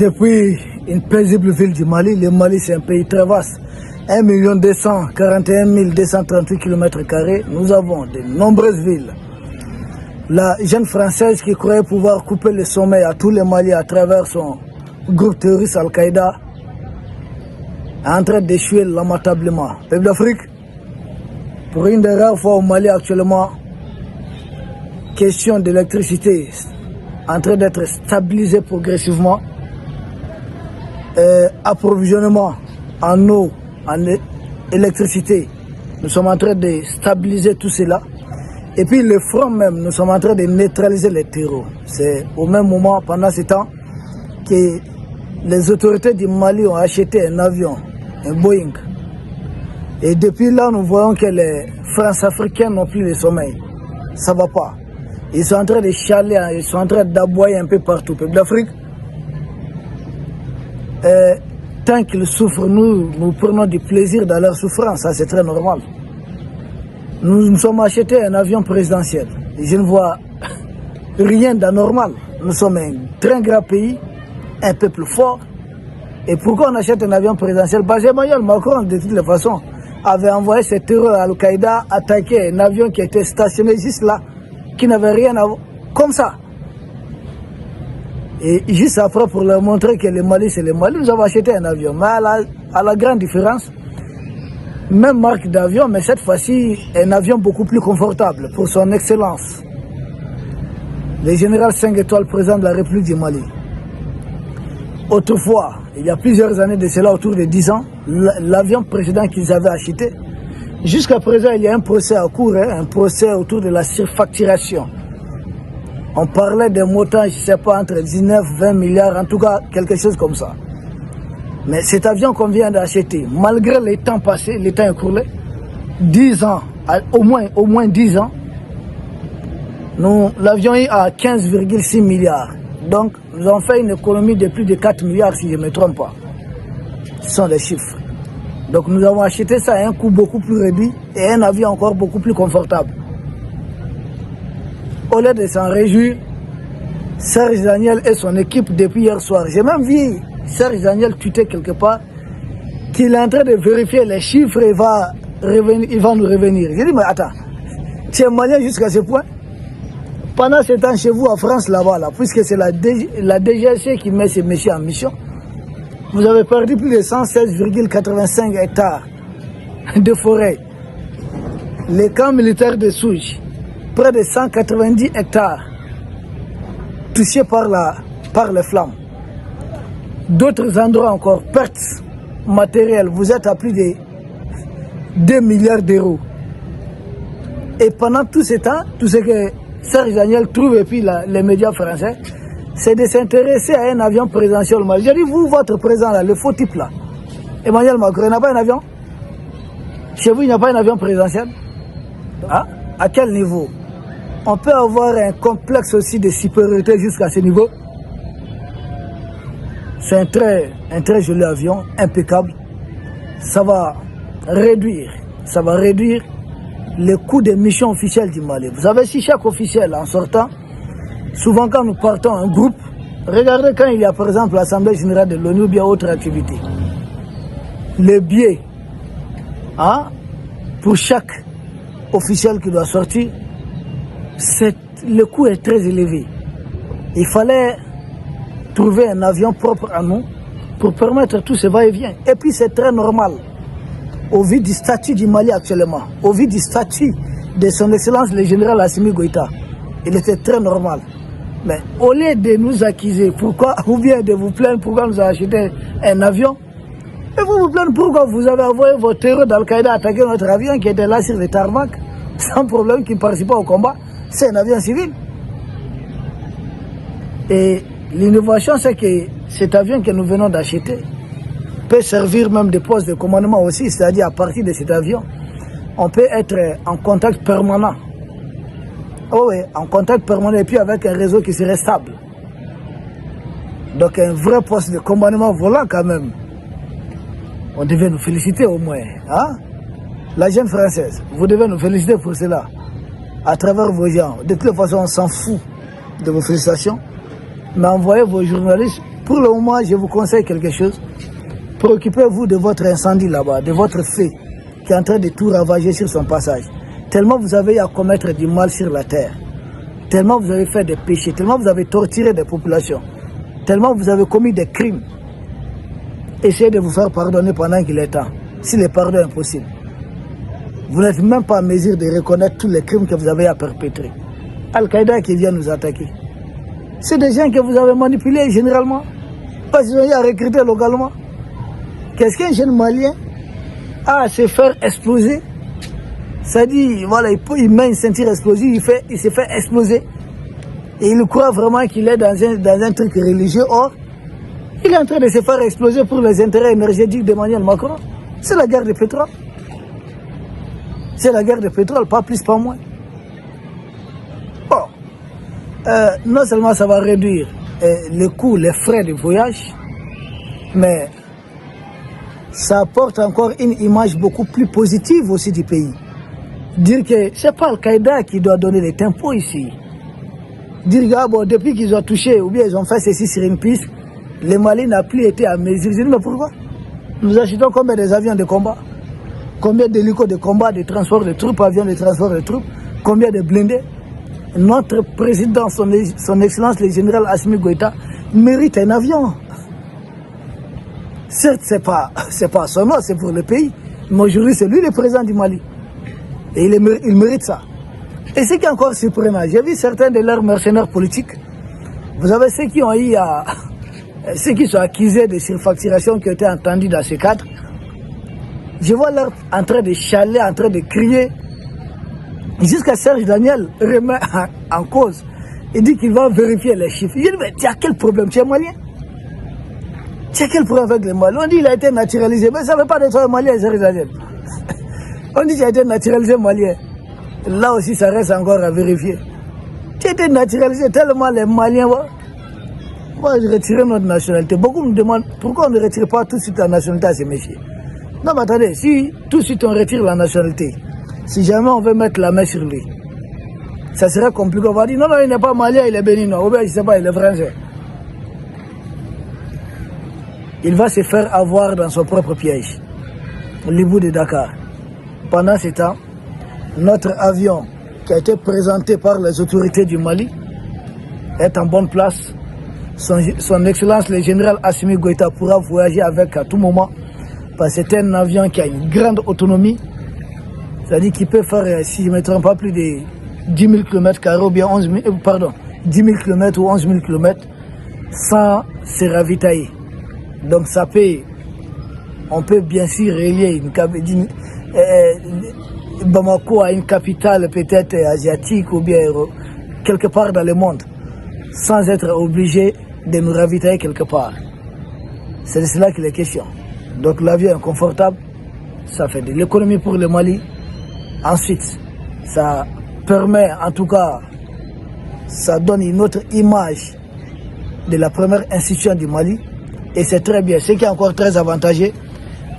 Depuis une paisible ville du Mali, le Mali c'est un pays très vaste. 1 241 238 km², nous avons de nombreuses villes. La jeune Française qui croyait pouvoir couper le sommeil à tous les Maliens à travers son groupe terroriste Al-Qaïda est en train d'échouer lamentablement. Peuple d'Afrique, pour une des rares fois au Mali actuellement, question d'électricité en train d'être stabilisée progressivement. Approvisionnement en eau, en électricité, nous sommes en train de stabiliser tout cela. Et puis le front même, nous sommes en train de neutraliser les terreaux. C'est au même moment, pendant ce temps, que les autorités du Mali ont acheté un avion, un Boeing. Et depuis là, nous voyons que les France-Africains n'ont plus le sommeil. Ça ne va pas. Ils sont en train de chialer, ils sont en train d'aboyer un peu partout. Peuple d'Afrique, tant qu'ils souffrent, nous prenons du plaisir dans leur souffrance, ça c'est très normal. Nous sommes achetés un avion présidentiel. Et je ne vois rien d'anormal. Nous sommes un très grand pays, un peuple fort. Et pourquoi on achète un avion présidentiel? Parce qu'Emmanuel Macron, de toutes les façons, avait envoyé ses terreurs à Al-Qaïda attaquer un avion qui était stationné juste là, qui n'avait rien à voir. Comme ça. Et juste après, pour leur montrer que le Mali, c'est le Mali, nous avons acheté un avion. Mais à la grande différence, même marque d'avion, mais cette fois-ci, un avion beaucoup plus confortable pour son excellence. Le général 5 étoiles, président de la République du Mali. Autrefois, il y a plusieurs années de cela, autour de 10 ans, l'avion précédent qu'ils avaient acheté, jusqu'à présent, il y a un procès à cours, un procès autour de la surfacturation. On parlait des montants, je ne sais pas, entre 19 et 20 milliards, en tout cas, quelque chose comme ça. Mais cet avion qu'on vient d'acheter, malgré les temps passés, les temps écoulés, 10 ans, au moins 10 ans, l'avion est à 15,6 milliards. Donc, nous avons fait une économie de plus de 4 milliards, si je ne me trompe pas. Ce sont les chiffres. Donc, nous avons acheté ça à un coût beaucoup plus réduit et un avion encore beaucoup plus confortable. Au lieu de s'en réjouir, Serge Daniel et son équipe depuis hier soir. J'ai même vu Serge Daniel tweeter quelque part qu'il est en train de vérifier les chiffres et il va nous revenir. J'ai dit, mais attends, tu es malien jusqu'à ce point? Pendant ce temps chez vous en France là-bas, puisque c'est la DGC qui met ces messieurs en mission, vous avez perdu plus de 116,85 hectares de forêt. Les camps militaires de Souj, près de 190 hectares touchés par les flammes. D'autres endroits encore, pertes matérielles, vous êtes à plus de 2 milliards d'euros. Et pendant tout ce temps, tout ce que Serge Daniel trouve et puis les médias français, c'est de s'intéresser à un avion présidentiel. J'ai dit, vous, votre président là, le faux type là, Emmanuel Macron, il n'a pas un avion? Chez vous, il n'y a pas un avion présidentiel? Hein? À quel niveau? On peut avoir un complexe aussi de supériorité jusqu'à ce niveau. C'est un très joli avion, impeccable. Ça va réduire le coût des missions officielles du Mali. Vous savez, si chaque officiel en sortant, souvent quand nous partons en groupe, regardez quand il y a par exemple l'Assemblée générale de l'ONU ou bien autre activité. Le billet, pour chaque officiel qui doit sortir, le coût est très élevé. Il fallait trouver un avion propre à nous pour permettre tout ce va-et-vient. Et puis c'est très normal, au vu du statut du Mali actuellement, au vu du statut de son excellence le général Assimi Goïta. Il était très normal. Mais au lieu de nous accuser, pourquoi, ou bien de vous plaindre pourquoi nous avons acheté un avion, et vous plaindre pourquoi vous avez envoyé vos terreurs d'Al-Qaïda attaquer notre avion qui était là sur le tarmac, sans problème, qui ne participait pas au combat. C'est un avion civil. Et l'innovation, c'est que cet avion que nous venons d'acheter peut servir même de poste de commandement aussi, c'est-à-dire à partir de cet avion, on peut être en contact permanent. Oh oui, en contact permanent et puis avec un réseau qui serait stable. Donc un vrai poste de commandement volant quand même. On devait nous féliciter au moins. Hein? La jeune française, vous devez nous féliciter pour cela. À travers vos gens. De toute façon, on s'en fout de vos félicitations. Mais envoyez vos journalistes Pour le moment, je vous conseille quelque chose. Préoccupez-vous de votre incendie là-bas, de votre feu qui est en train de tout ravager sur son passage. Tellement vous avez à commettre du mal sur la terre. Tellement vous avez fait des péchés. Tellement vous avez torturé des populations. Tellement vous avez commis des crimes. Essayez de vous faire pardonner pendant qu'il est temps. Si le pardon est impossible. Vous n'êtes même pas en mesure de reconnaître tous les crimes que vous avez à perpétrer. Al-Qaïda qui vient nous attaquer. C'est des gens que vous avez manipulés généralement. Parce qu'ils ont eu à recruter localement. Qu'est-ce qu'un jeune Malien a à se faire exploser? Ça dit, voilà, il met une ceinture explosive, il se fait exploser. Et il croit vraiment qu'il est dans un truc religieux. Or, il est en train de se faire exploser pour les intérêts énergétiques d'Emmanuel Macron. C'est la guerre de pétrole. C'est la guerre de pétrole, pas plus, pas moins. Bon, non seulement ça va réduire les coûts, les frais de voyage, mais ça apporte encore une image beaucoup plus positive aussi du pays. Dire que c'est pas Al-Qaïda qui doit donner les tempos ici. Dire que bon, depuis qu'ils ont touché ou bien ils ont fait ceci sur une piste, le Mali n'a plus été à mesure. Je dis mais pourquoi? Nous achetons combien des avions de combat? Combien d'hélicos de combat, de transport de troupes, avions de transport de troupes? Combien de blindés? Notre président, son excellence, le général Assimi Goïta, mérite un avion. Certes, c'est pas son nom, c'est pour le pays. Mais aujourd'hui, c'est lui le président du Mali. Et il mérite ça. Et ce qui est encore surprenant, j'ai vu certains de leurs mercenaires politiques. Vous avez ceux qui ont eu à... Ceux qui sont accusés de surfacturation qui ont été entendus dans ce cadre. Je vois leur en train de chialer, en train de crier. Jusqu'à Serge Daniel remet en cause. Il dit qu'il va vérifier les chiffres. Je dis, mais tu as quel problème? Tu es malien? Tu as quel problème avec les Maliens? On dit qu'il a été naturalisé. Mais ça ne veut pas être un malien, Serge Daniel. On dit qu'il a été naturalisé malien. Là aussi, ça reste encore à vérifier. Tu as été naturalisé tellement les Maliens. Moi, je retire notre nationalité. Beaucoup me demandent pourquoi on ne retire pas tout de suite la nationalité à ces messieurs. Non, mais attendez, si tout de suite on retire la nationalité, si jamais on veut mettre la main sur lui, ça serait compliqué. On va dire non, non, il n'est pas malien, il est béninois. Ou bien, je ne sais pas, il est français. Il va se faire avoir dans son propre piège. L'Ibou de Dakar. Pendant ce temps, notre avion qui a été présenté par les autorités du Mali est en bonne place. Son Excellence, le général Assimi Goïta, pourra voyager avec à tout moment. Parce que c'est un avion qui a une grande autonomie. C'est-à-dire qu'il peut faire, si je ne me trompe pas, plus de 10 000 km ou bien 10 000 km ou 11 000 km sans se ravitailler. Donc ça peut, on peut bien sûr relier Bamako à une capitale peut-être asiatique ou bien quelque part dans le monde, sans être obligé de nous ravitailler quelque part. C'est de cela qu'il est question. Donc l'avion est confortable, ça fait de l'économie pour le Mali. Ensuite, ça permet, en tout cas, ça donne une autre image de la première institution du Mali. Et c'est très bien. Ce qui est encore très avantageux,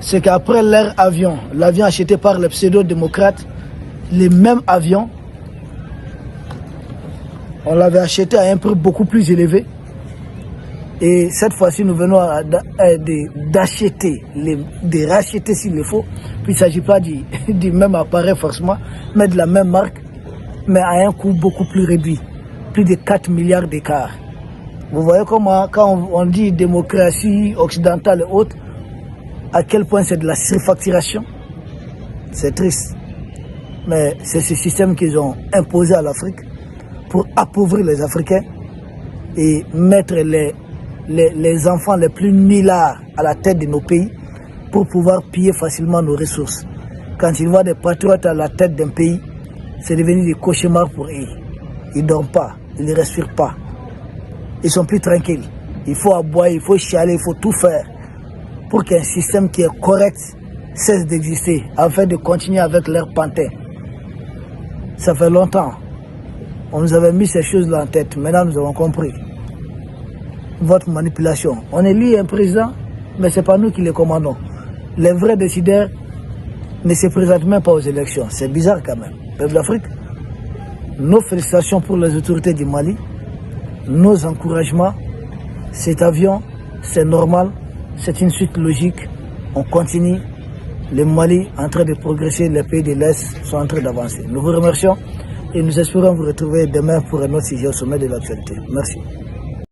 c'est qu'après leur avion, l'avion acheté par les pseudo-démocrates, les mêmes avions, on l'avait acheté à un prix beaucoup plus élevé. Et cette fois-ci, nous venons d'acheter, de racheter s'il le faut. Puis il ne s'agit pas du même appareil forcément, mais de la même marque, mais à un coût beaucoup plus réduit. Plus de 4 milliards d'écart. Vous voyez comment, quand on dit démocratie occidentale et autres, à quel point c'est de la surfacturation. C'est triste. Mais c'est ce système qu'ils ont imposé à l'Afrique pour appauvrir les Africains et mettre les enfants les plus nullards à la tête de nos pays pour pouvoir piller facilement nos ressources. Quand ils voient des patriotes à la tête d'un pays, c'est devenu des cauchemars pour eux. Ils ne dorment pas, ils ne respirent pas. Ils sont plus tranquilles. Il faut aboyer, il faut chialer, il faut tout faire pour qu'un système qui est correct cesse d'exister afin de continuer avec leur pantin. Ça fait longtemps. On nous avait mis ces choses-là en tête. Maintenant, nous avons compris. Votre manipulation. On élit un président, mais ce n'est pas nous qui le commandons. Les vrais décideurs ne se présentent même pas aux élections. C'est bizarre quand même. Peuple d'Afrique, nos félicitations pour les autorités du Mali, nos encouragements. Cet avion c'est normal, c'est une suite logique. On continue. Le Mali est en train de progresser, les pays de l'Est sont en train d'avancer. Nous vous remercions et nous espérons vous retrouver demain pour un autre sujet au sommet de l'actualité. Merci.